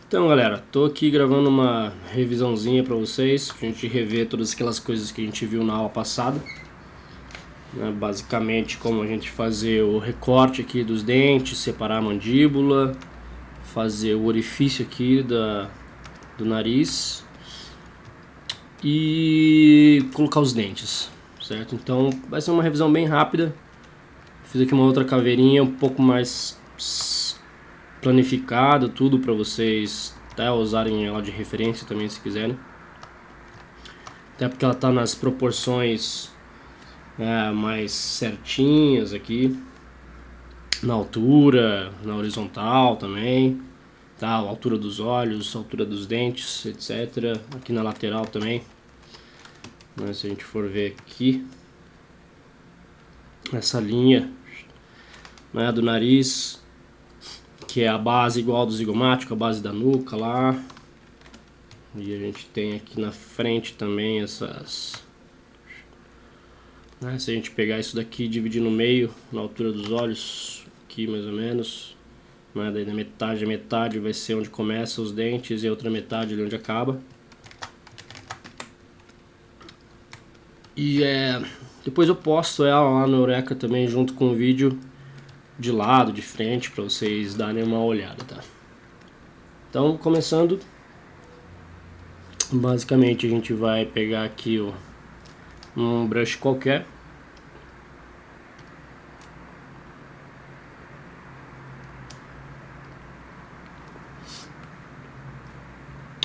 Então, galera, tô aqui gravando uma revisãozinha pra vocês, pra gente rever todas aquelas coisas que a gente viu na aula passada, né? Basicamente, como a gente fazer o recorte aqui dos dentes, separar a mandíbula, fazer o orifício aqui do nariz e colocar os dentes, certo? Então, vai ser uma revisão bem rápida. Fiz aqui uma outra caveirinha um pouco mais planificada, tudo para vocês até usarem ela de referência também se quiserem. Até porque ela está nas proporções mais certinhas aqui, na altura, na horizontal também, tá? A altura dos olhos, a altura dos dentes, etc. Aqui na lateral também. Mas se a gente for ver aqui, essa linha, né, do nariz, que é a base igual do zigomático, a base da nuca lá. E a gente tem aqui na frente também essas, né, se a gente pegar isso daqui e dividir no meio, na altura dos olhos, aqui mais ou menos, né, daí na metade, a metade vai ser onde começa os dentes e a outra metade ali onde acaba. E depois eu posto ela lá no Eureka também junto com o vídeo de lado, de frente, para vocês darem uma olhada, tá? Então, começando, basicamente a gente vai pegar aqui um brush qualquer.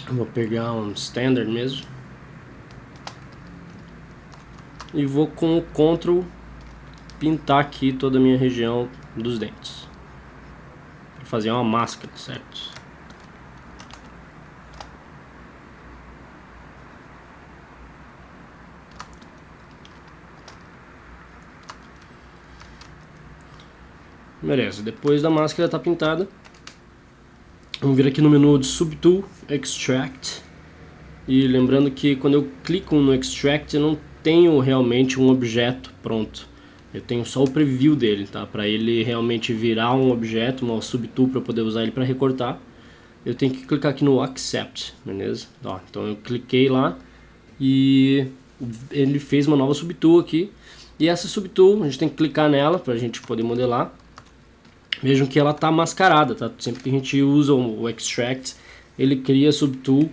Vou pegar um standard mesmo. E vou com o Ctrl pintar aqui toda a minha região dos dentes, para fazer uma máscara, certo? Beleza, depois da máscara tá pintada, vamos vir aqui no menu de Subtool, Extract, e lembrando que quando eu clico no Extract eu não tenho realmente um objeto pronto. Eu tenho só o preview dele, tá? Para ele realmente virar um objeto, uma subtool para eu poder usar ele para recortar, eu tenho que clicar aqui no Accept, beleza? Ó, então eu cliquei lá e ele fez uma nova subtool aqui. E essa subtool, a gente tem que clicar nela para a gente poder modelar. Vejam que ela tá mascarada, tá? Sempre que a gente usa o Extract, ele cria a subtool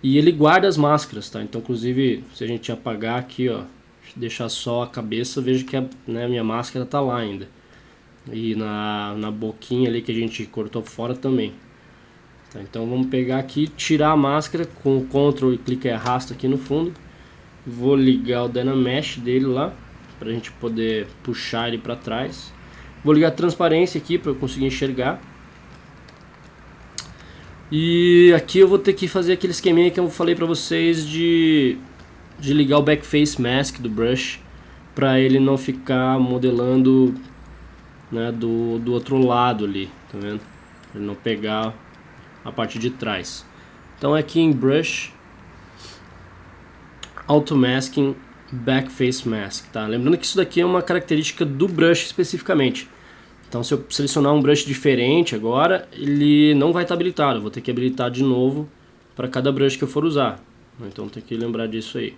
e ele guarda as máscaras, tá? Então, inclusive, se a gente apagar aqui, ó, deixar só a cabeça, vejo que a minha máscara tá lá ainda. E na boquinha ali que a gente cortou fora também. Tá, então vamos pegar aqui, tirar a máscara com o Ctrl e clique e arrasta aqui no fundo. Vou ligar o Dynamesh dele lá, pra gente poder puxar ele pra trás. Vou ligar a transparência aqui para eu conseguir enxergar. E aqui eu vou ter que fazer aquele esqueminha que eu falei pra vocês de ligar o Backface Mask do brush, para ele não ficar modelando, né, do outro lado ali, tá vendo? Pra ele não pegar a parte de trás. Então aqui em Brush, Auto Masking, Backface Mask, tá? Lembrando que isso daqui é uma característica do brush especificamente. Então se eu selecionar um brush diferente agora, ele não vai estar habilitado. Eu vou ter que habilitar de novo para cada brush que eu for usar. Então tem que lembrar disso aí.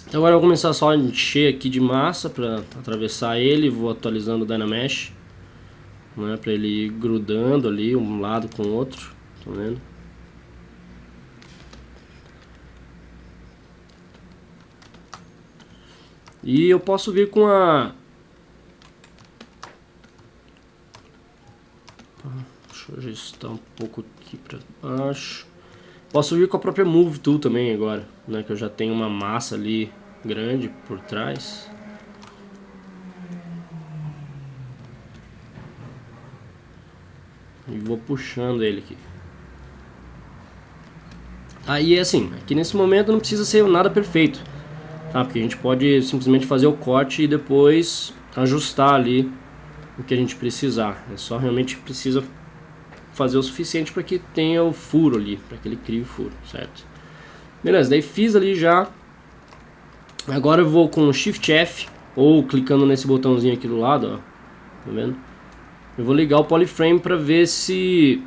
Então agora eu vou começar só a encher aqui de massa para atravessar ele. Vou atualizando o Dynamesh, né, para ele ir grudando ali um lado com o outro. Tá vendo? E eu posso vir com a... Deixa eu ajustar um pouco aqui para baixo. Posso vir com a própria Move Tool também agora, né, que eu já tenho uma massa ali grande por trás. E vou puxando ele aqui. Aí assim, aqui nesse momento não precisa ser nada perfeito, tá? Porque a gente pode simplesmente fazer o corte e depois ajustar ali o que a gente precisar. É só realmente precisa fazer o suficiente para que tenha o furo ali, para que ele crie o furo, certo? Beleza, daí fiz ali já. Agora eu vou com o Shift F ou clicando nesse botãozinho aqui do lado, ó, tá vendo? Eu vou ligar o Polyframe para ver se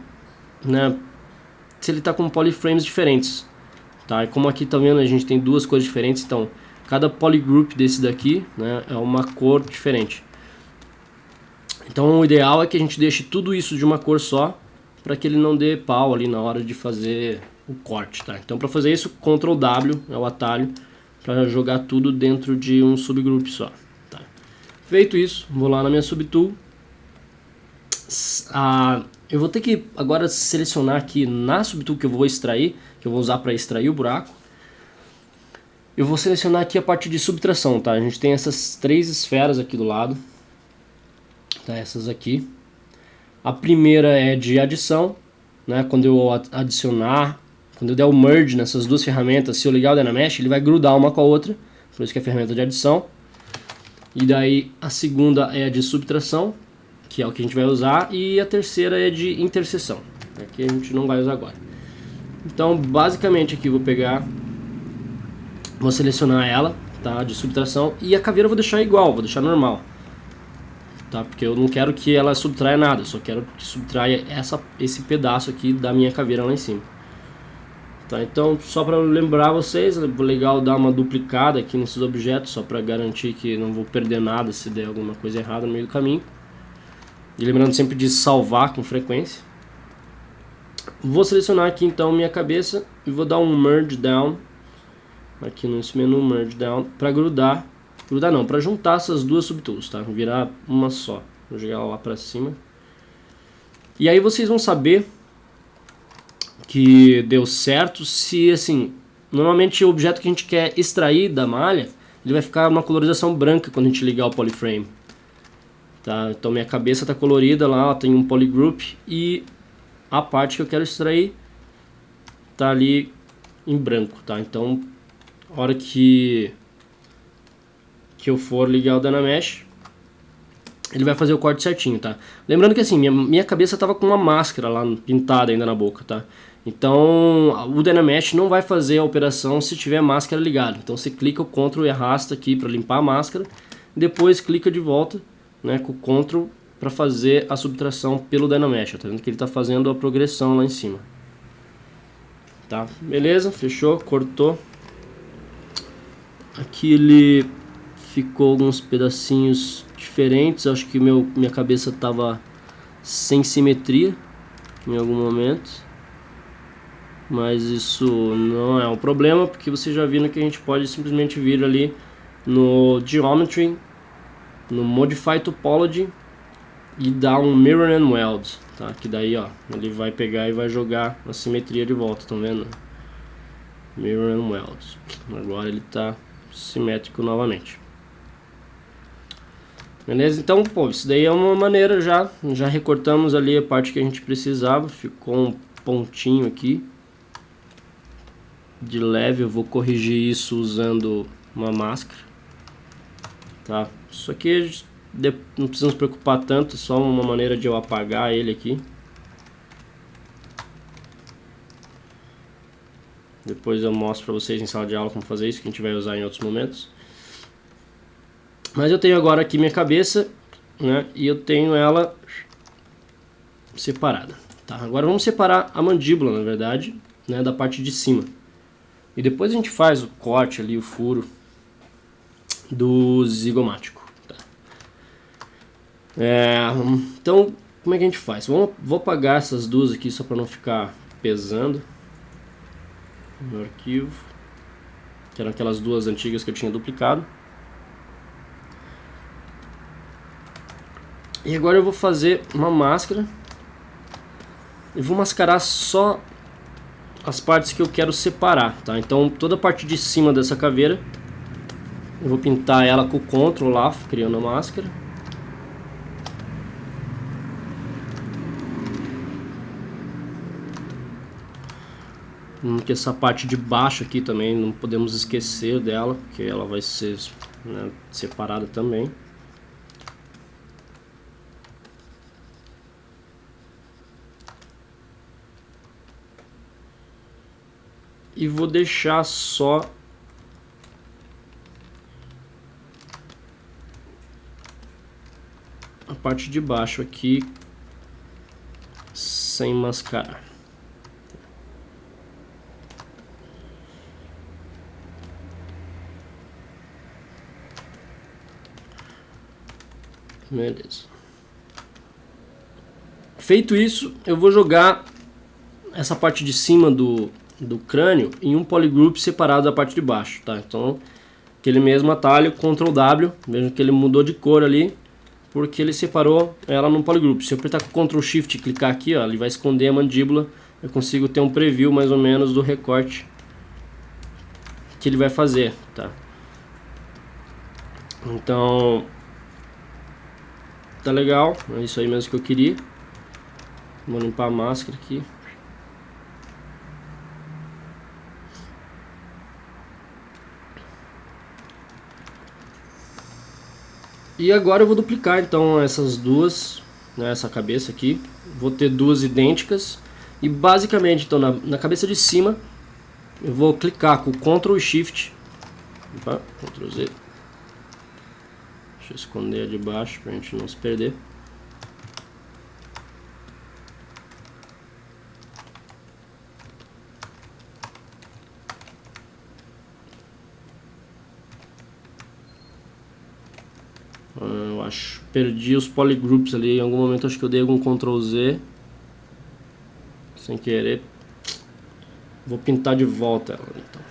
né, se ele está com polyframes diferentes, tá? E como aqui tá vendo, a gente tem duas cores diferentes, então cada polygroup desse daqui, né, é uma cor diferente. Então o ideal é que a gente deixe tudo isso de uma cor só, para que ele não dê pau ali na hora de fazer o corte, tá? Então para fazer isso, Ctrl W é o atalho para jogar tudo dentro de um subgroup só, tá? Feito isso, vou lá na minha subtool. Eu vou ter que agora selecionar aqui na subtool que eu vou extrair, que eu vou usar para extrair o buraco. Eu vou selecionar aqui a parte de subtração, tá? A gente tem essas três esferas aqui do lado, tá? Essas aqui. A primeira é de adição, né? Quando eu adicionar, quando eu der o merge nessas duas ferramentas, se eu ligar o Dynamesh, ele vai grudar uma com a outra, por isso que é a ferramenta de adição. E daí a segunda é a de subtração, que é o que a gente vai usar, e a terceira é de interseção, que a gente não vai usar agora. Então, basicamente aqui eu vou pegar, vou selecionar ela, tá, de subtração, e a caveira eu vou deixar igual, vou deixar normal. Tá, porque eu não quero que ela subtraia nada, eu só quero que subtraia esse pedaço aqui da minha caveira lá em cima. Tá, então, só para lembrar vocês, é legal dar uma duplicada aqui nesses objetos, só para garantir que não vou perder nada se der alguma coisa errada no meio do caminho. E lembrando sempre de salvar com frequência. Vou selecionar aqui então minha cabeça e vou dar um Merge Down, aqui nesse menu Merge Down, para grudar não, para juntar essas duas subtools, tá? Virar uma só. Vou jogar ela lá para cima. E aí vocês vão saber que deu certo se, assim, normalmente o objeto que a gente quer extrair da malha, ele vai ficar uma colorização branca quando a gente ligar o polyframe. Tá? Então minha cabeça está colorida lá, tem um polygroup e a parte que eu quero extrair tá ali em branco, tá? Então, a hora que eu for ligar o Dynamesh, ele vai fazer o corte certinho, tá? Lembrando que assim, minha cabeça tava com uma máscara lá pintada ainda na boca, tá? Então, o Dynamesh não vai fazer a operação se tiver a máscara ligada. Então você clica o Ctrl e arrasta aqui para limpar a máscara, depois clica de volta, né, com o Ctrl para fazer a subtração pelo Dynamesh. Tá vendo que ele está fazendo a progressão lá em cima. Tá? Beleza, fechou, cortou. Aqui ele ficou alguns pedacinhos diferentes. Acho que minha cabeça estava sem simetria em algum momento. Mas isso não é um problema, porque você já viu que a gente pode simplesmente vir ali no Geometry, no Modify Topology e dar um Mirror and Weld, tá? Que daí, ó, ele vai pegar e vai jogar a simetria de volta, estão vendo? Mirror and Weld. Agora ele está simétrico novamente. Beleza? Então, pô, isso daí é uma maneira já recortamos ali a parte que a gente precisava, ficou um pontinho aqui de leve. Eu vou corrigir isso usando uma máscara, tá? Isso aqui não precisa nos preocupar tanto, só uma maneira de eu apagar ele aqui. Depois eu mostro para vocês em sala de aula como fazer isso, que a gente vai usar em outros momentos. Mas eu tenho agora aqui minha cabeça, né, e eu tenho ela separada. Tá? Agora vamos separar a mandíbula, na verdade, né, da parte de cima. E depois a gente faz o corte ali, o furo do zigomático. Tá? Então, como é que a gente faz? Vou apagar essas duas aqui só para não ficar pesando no arquivo, que eram aquelas duas antigas que eu tinha duplicado. E agora eu vou fazer uma máscara. Eu vou mascarar só as partes que eu quero separar, tá? Então toda a parte de cima dessa caveira eu vou pintar ela com o Ctrl lá, criando a máscara. Que essa parte de baixo aqui também não podemos esquecer dela, porque ela vai ser, né, separada também. E vou deixar só a parte de baixo aqui sem mascarar. Beleza. Feito isso, eu vou jogar essa parte de cima do crânio em um polygroup separado da parte de baixo, tá? Então, aquele mesmo atalho, Ctrl W, veja que ele mudou de cor ali, porque ele separou ela num polygroup. Se eu apertar com Ctrl Shift e clicar aqui, ó, ele vai esconder a mandíbula, eu consigo ter um preview mais ou menos do recorte que ele vai fazer, tá? Então, tá legal, é isso aí mesmo que eu queria. Vou limpar a máscara aqui. E agora eu vou duplicar então essas duas, né, essa cabeça aqui. Vou ter duas idênticas. E basicamente então na cabeça de cima eu vou clicar com Ctrl Shift. Opa, Ctrl Z. Deixa eu esconder a de baixo pra gente não se perder. Eu acho, perdi os polygroups ali, em algum momento acho que eu dei algum Ctrl Z sem querer. Vou pintar de volta ela então.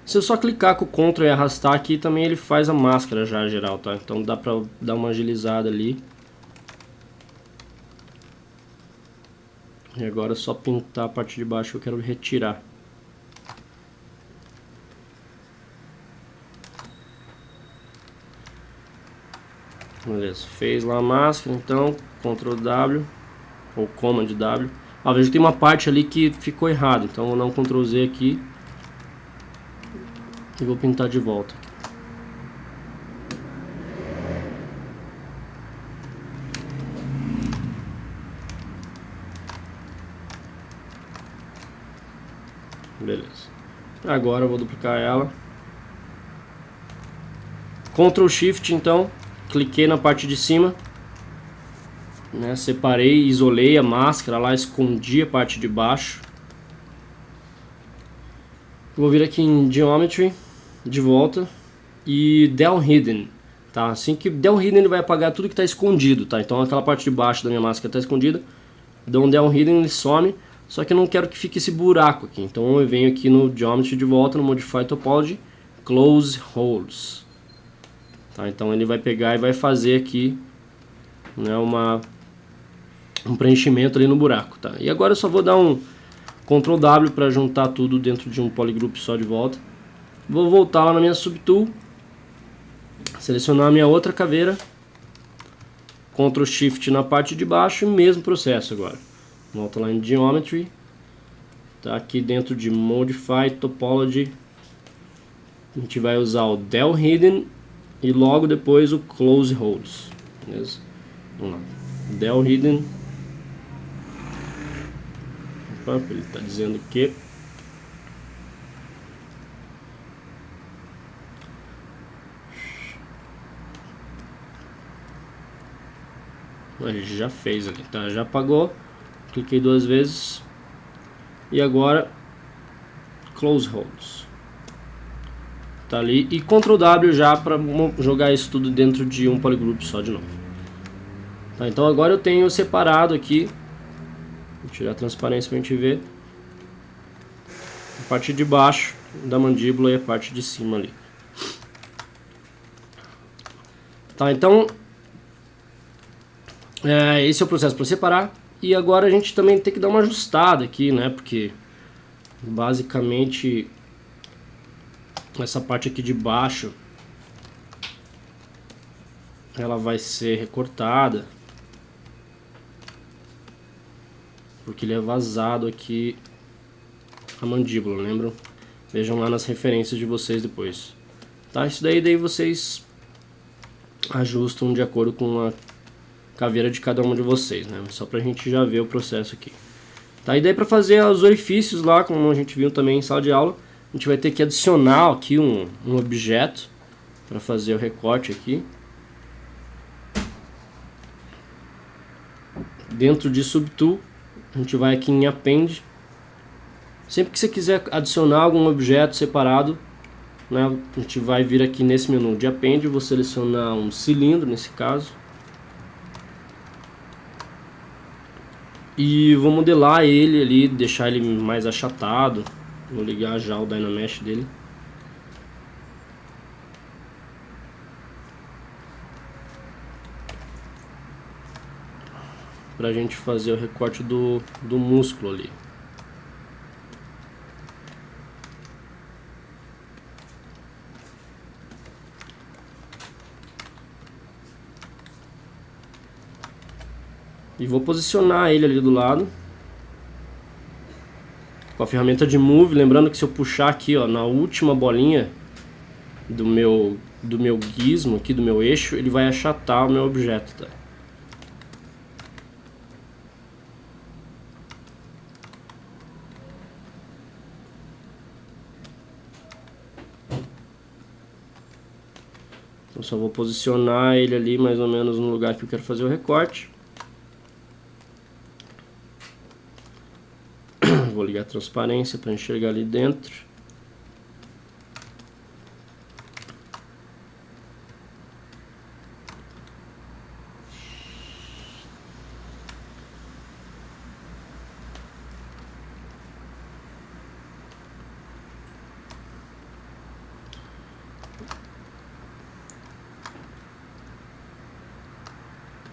Se eu só clicar com o Ctrl e arrastar aqui, também ele faz a máscara já geral, tá? Então dá pra dar uma agilizada ali. E agora é só pintar a parte de baixo que eu quero retirar. Beleza, fez lá a máscara, então Ctrl W ou Command W. Ah, veja que tem uma parte ali que ficou errado, então vou dar um Ctrl Z aqui e vou pintar de volta. Beleza. Agora eu vou duplicar ela. Ctrl Shift, então, cliquei na parte de cima, né, separei, isolei a máscara lá, escondi a parte de baixo. Vou vir aqui em Geometry, de volta, e Del Hidden, tá? Assim que Del Hidden ele vai apagar tudo que está escondido, tá? Então aquela parte de baixo da minha máscara está escondida, dou um Del Hidden, ele some, só que eu não quero que fique esse buraco aqui, então eu venho aqui no Geometry de volta, no Modify Topology, Close Holes. Tá, então ele vai pegar e vai fazer aqui, né, um preenchimento ali no buraco, tá? E agora eu só vou dar um Ctrl W para juntar tudo dentro de um polygroup só de volta. Vou voltar lá na minha Subtool, selecionar a minha outra caveira, Ctrl Shift na parte de baixo e mesmo processo agora. Volta lá em Geometry, tá? Aqui dentro de Modify Topology, a gente vai usar o Del Hidden e logo depois o Close Holes, beleza? Vamos lá, Del Hidden. Opa, ele está dizendo que ele já fez ali, tá? Já apagou, cliquei duas vezes e agora Close Holes. Tá ali, e Ctrl W já para jogar isso tudo dentro de um polygroup só de novo. Tá, então agora eu tenho separado aqui, vou tirar a transparência para a gente ver, a parte de baixo da mandíbula e a parte de cima ali. Tá, então esse é o processo para separar, e agora a gente também tem que dar uma ajustada aqui, né, porque basicamente essa parte aqui de baixo ela vai ser recortada porque ele é vazado aqui a mandíbula, lembram? Vejam lá nas referências de vocês depois, tá? Isso daí vocês ajustam de acordo com a caveira de cada um de vocês, né? Só pra gente já ver o processo aqui, tá? E daí pra fazer os orifícios lá, como a gente viu também em sala de aula, a gente vai ter que adicionar aqui um objeto para fazer o recorte aqui. Dentro de Subtool, a gente vai aqui em Append, Sempre que você quiser adicionar algum objeto separado, né, a gente vai vir aqui nesse menu de Append, vou selecionar um cilindro nesse caso. E vou modelar ele ali, deixar ele mais achatado. Vou ligar já o Dynamesh dele. Pra gente fazer o recorte do músculo ali. E vou posicionar ele ali do lado com a ferramenta de Move, lembrando que se eu puxar aqui, ó, na última bolinha do meu gizmo aqui, do meu eixo, ele vai achatar o meu objeto, tá? Então só vou posicionar ele ali mais ou menos no lugar que eu quero fazer o recorte. Vou ligar a transparência para enxergar ali dentro.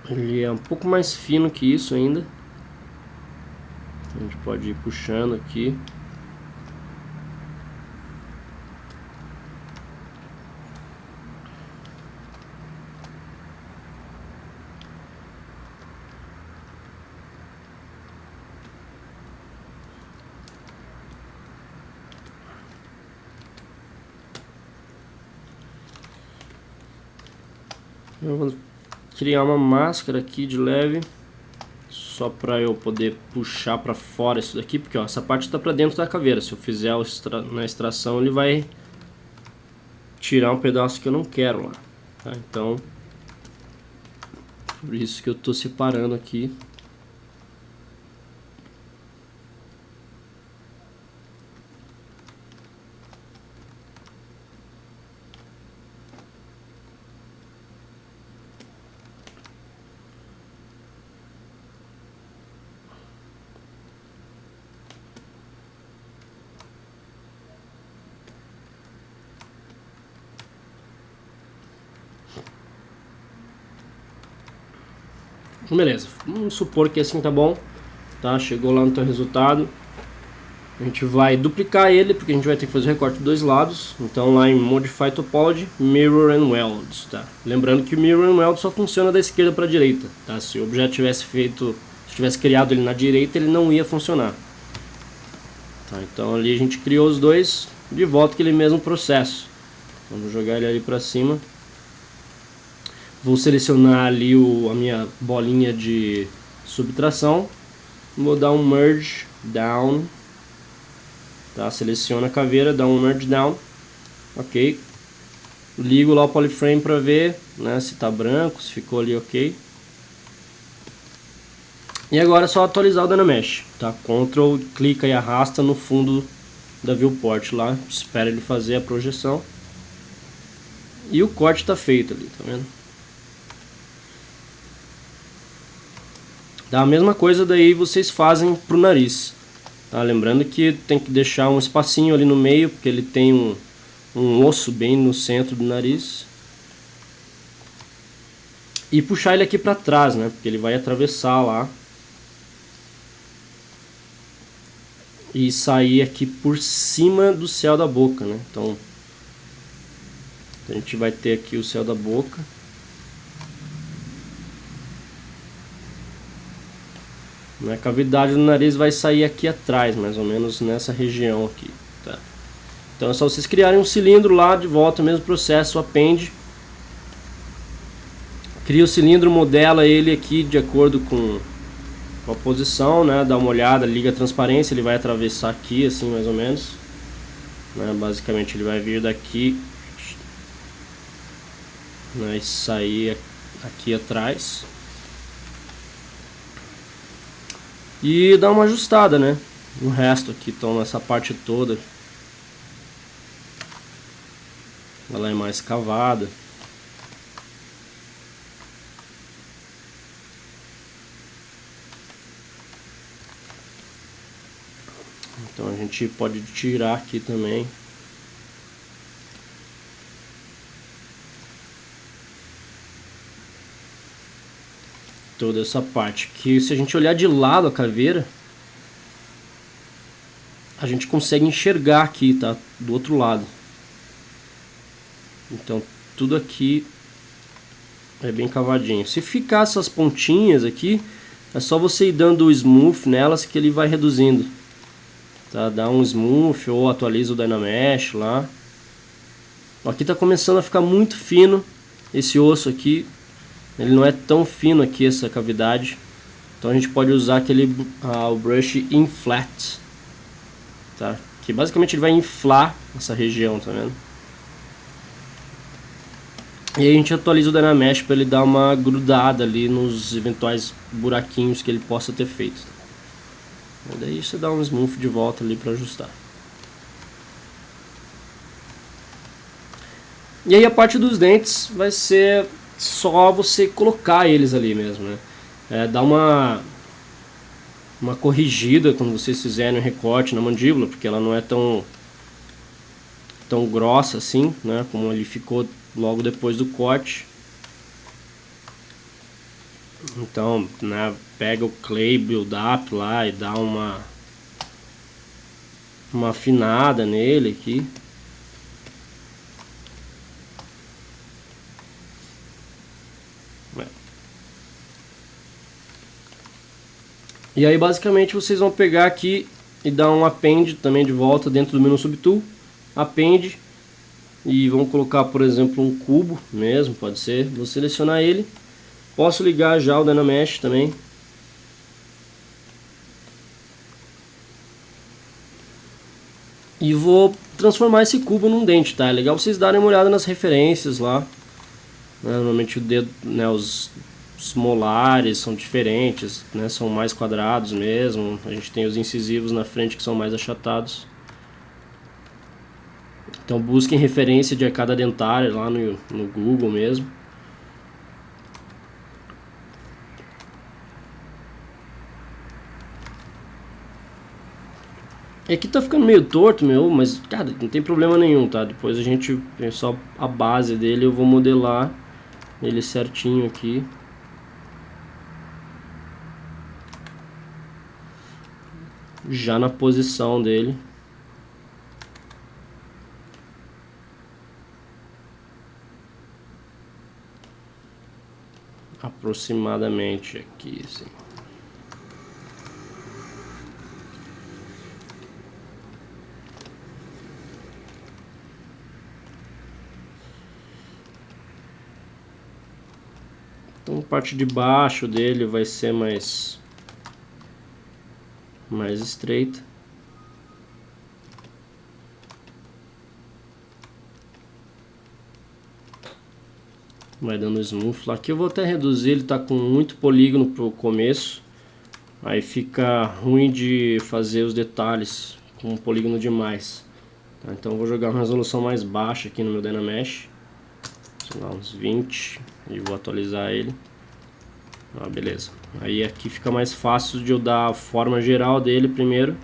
Ele é um pouco mais fino que isso ainda. A gente pode ir puxando aqui. Eu vou criar uma máscara aqui de leve, só para eu poder puxar para fora isso daqui, porque ó, essa parte está para dentro da caveira. Se eu fizer na extração, ele vai tirar um pedaço que eu não quero lá, tá? Então, por isso que eu estou separando aqui. Beleza, vamos supor que assim tá bom, tá? Chegou lá no teu resultado. A gente vai duplicar ele, porque a gente vai ter que fazer o recorte dos dois lados. Então lá em Modify Topology, Mirror and Weld, tá? Lembrando que o Mirror and Weld só funciona da esquerda para a direita, tá? Se o objeto tivesse criado ele na direita, ele não ia funcionar. Tá? Então ali a gente criou os dois, de volta aquele mesmo processo. Vamos jogar ele ali para cima. Vou selecionar ali a minha bolinha de subtração. Vou dar um Merge Down. Tá? Seleciona a caveira, dá um Merge Down. Ok. Ligo lá o Polyframe para ver, né, se está branco, se ficou ali ok. E agora é só atualizar o Dynamesh. Tá? Ctrl, clica e arrasta no fundo da viewport lá. Espera ele fazer a projeção. E o corte está feito ali, tá vendo? Da mesma coisa daí vocês fazem pro nariz, tá? Lembrando que tem que deixar um espacinho ali no meio, porque ele tem um osso bem no centro do nariz. E puxar ele aqui para trás, né? Porque ele vai atravessar lá. E sair aqui por cima do céu da boca, né? Então a gente vai ter aqui o céu da boca. A cavidade do nariz vai sair aqui atrás, mais ou menos nessa região aqui, tá? Então é só vocês criarem um cilindro lá de volta, mesmo processo, Append. Cria o cilindro, modela ele aqui de acordo com a posição, né? Dá uma olhada, liga a transparência, ele vai atravessar aqui, assim mais ou menos, né? Basicamente ele vai vir daqui, né? E sair aqui atrás. E dá uma ajustada, né? O resto aqui estão nessa parte toda. Ela é mais cavada. Então a gente pode tirar aqui também. Toda essa parte. Que se a gente olhar de lado a caveira, a gente consegue enxergar aqui, tá? Do outro lado. Então tudo aqui é bem cavadinho. Se ficar essas pontinhas aqui, é só você ir dando o smooth nelas que ele vai reduzindo. Tá? Dá um smooth ou atualiza o Dynamesh lá. Aqui tá começando a ficar muito fino esse osso aqui. Ele não é tão fino aqui, essa cavidade. Então a gente pode usar o brush inflat, tá? Que basicamente ele vai inflar essa região, tá vendo? E aí a gente atualiza o Dynamesh para ele dar uma grudada ali nos eventuais buraquinhos que ele possa ter feito. E daí você dá um smooth de volta ali para ajustar. E aí a parte dos dentes vai ser só você colocar eles ali mesmo, né? Dá uma corrigida quando vocês fizerem o recorte na mandíbula, porque ela não é tão grossa assim, né? Como ele ficou logo depois do corte. Então, né, pega o clay build up lá e dá uma afinada nele aqui. E aí basicamente vocês vão pegar aqui e dar um append também de volta dentro do menu Subtool. Append. E vamos colocar, por exemplo, um cubo mesmo, pode ser. Vou selecionar ele. Posso ligar já o Dynamesh também. E vou transformar esse cubo num dente, tá? É legal vocês darem uma olhada nas referências lá. Normalmente o dedo, né, os molares são diferentes, né? São mais quadrados mesmo. A gente tem os incisivos na frente que são mais achatados. Então busquem referência de arcada dentária lá no Google mesmo. E aqui tá ficando meio torto, mas cara, não tem problema nenhum, tá? Depois a gente tem só a base dele, eu vou modelar ele certinho aqui. Já na posição dele. Aproximadamente aqui, assim. Então a parte de baixo dele vai ser mais estreita. Vai dando smooth lá. Aqui eu vou até reduzir, ele tá com muito polígono pro começo. Aí fica ruim de fazer os detalhes com polígono demais. Tá, então eu vou jogar uma resolução mais baixa aqui no meu Dynamesh. Sei lá, uns 20. E vou atualizar ele. Beleza. Aí aqui fica mais fácil de eu dar a forma geral dele primeiro.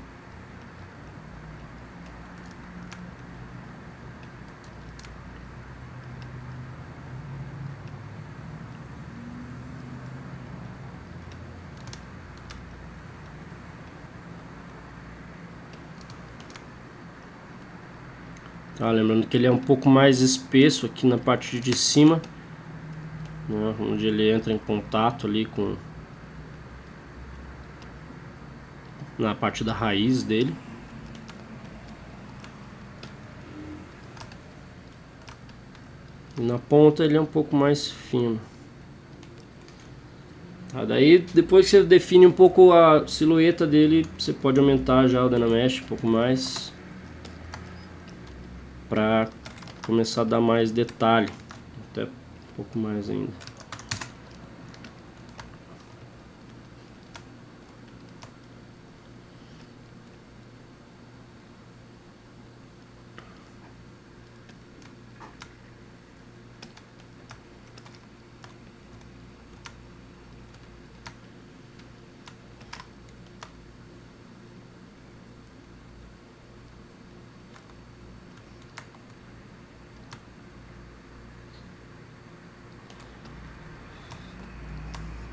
Tá, lembrando que ele é um pouco mais espesso aqui na parte de cima, né, onde ele entra em contato ali com na parte da raiz dele. E na ponta ele é um pouco mais fino. Tá, daí depois que você define um pouco a silhueta dele, você pode aumentar já o Dynamesh um pouco mais para começar a dar mais detalhe, até um pouco mais ainda.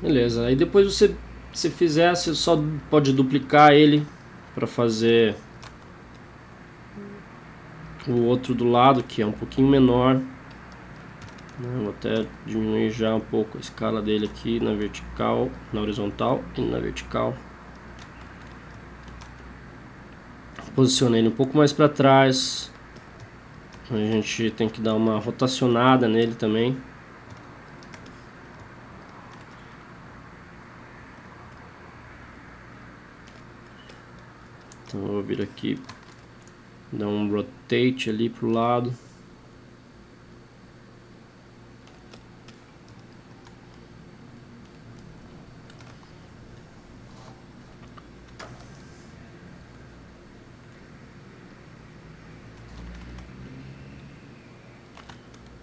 Beleza, aí depois se fizer, você só pode duplicar ele para fazer o outro do lado, que é um pouquinho menor. Vou até diminuir já um pouco a escala dele aqui na vertical, na horizontal e na vertical. Posicionei ele um pouco mais para trás. A gente tem que dar uma rotacionada nele também. Então eu vou vir aqui, dar um rotate ali pro lado.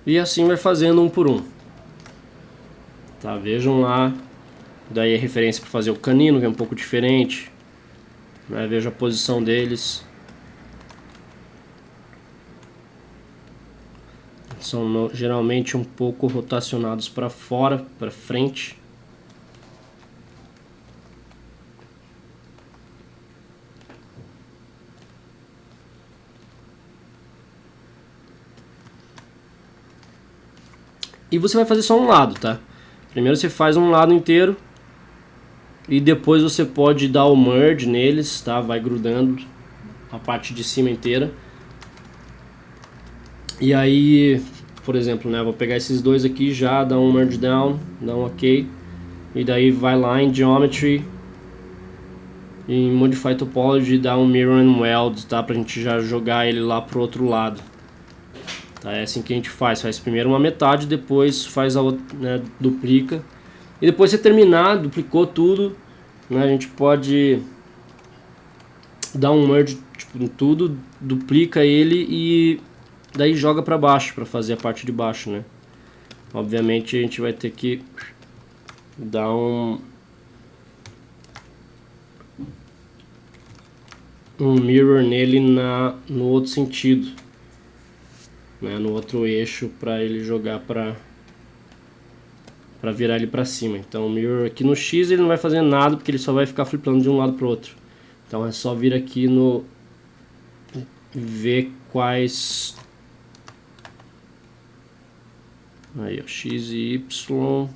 E assim vai fazendo um por um. Tá, vejam lá. Daí a referência para fazer o canino, que é um pouco diferente. Veja a posição deles. São geralmente um pouco rotacionados para fora, para frente. E você vai fazer só um lado, tá? Primeiro você faz um lado inteiro. E depois você pode dar o merge neles, tá? Vai grudando a parte de cima inteira. E aí, por exemplo, né? Vou pegar esses dois aqui já, dar um merge down, dar um ok. E daí vai lá em Geometry, em Modify Topology, dá um Mirror and Weld, tá? Pra gente já jogar ele lá pro outro lado. Tá? É assim que a gente faz. Faz primeiro uma metade, depois faz a outra, né? Duplica. E depois você terminar, duplicou tudo, né? A gente pode dar um merge tipo, em tudo, duplica ele e daí joga para baixo para fazer a parte de baixo, né? Obviamente a gente vai ter que dar um mirror nele no outro sentido, né? No outro eixo para ele jogar para virar ele para cima. Então o mirror aqui no X ele não vai fazer nada porque ele só vai ficar flipando de um lado para o outro. Então é só vir aqui no ver quais aí, ó, X e Y.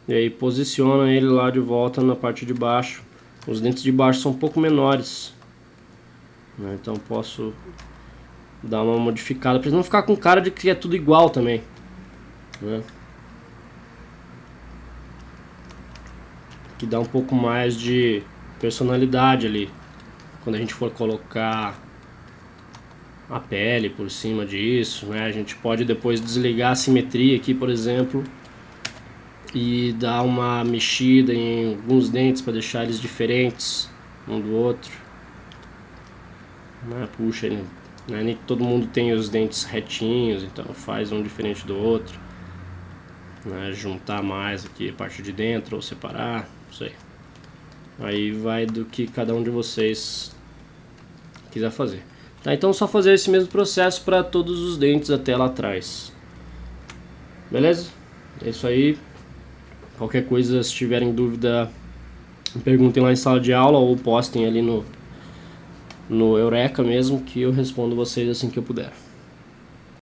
E aí posiciona ele lá de volta na parte de baixo. Os dentes de baixo são um pouco menores, né? Então posso dar uma modificada para não ficar com cara de que é tudo igual também, né? Que dá um pouco mais de personalidade ali quando a gente for colocar a pele por cima disso, né? A gente pode depois desligar a simetria aqui, por exemplo, e dar uma mexida em alguns dentes para deixar eles diferentes um do outro, né? Puxa ele, né? Nem todo mundo tem os dentes retinhos, então faz um diferente do outro, né? Juntar mais aqui a parte de dentro ou separar, não sei. Aí vai do que cada um de vocês quiser fazer. Tá, então é só fazer esse mesmo processo para todos os dentes até lá atrás. Beleza? É isso aí. Qualquer coisa, se tiverem dúvida, perguntem lá em sala de aula ou postem ali no Eureka mesmo, que eu respondo vocês assim que eu puder.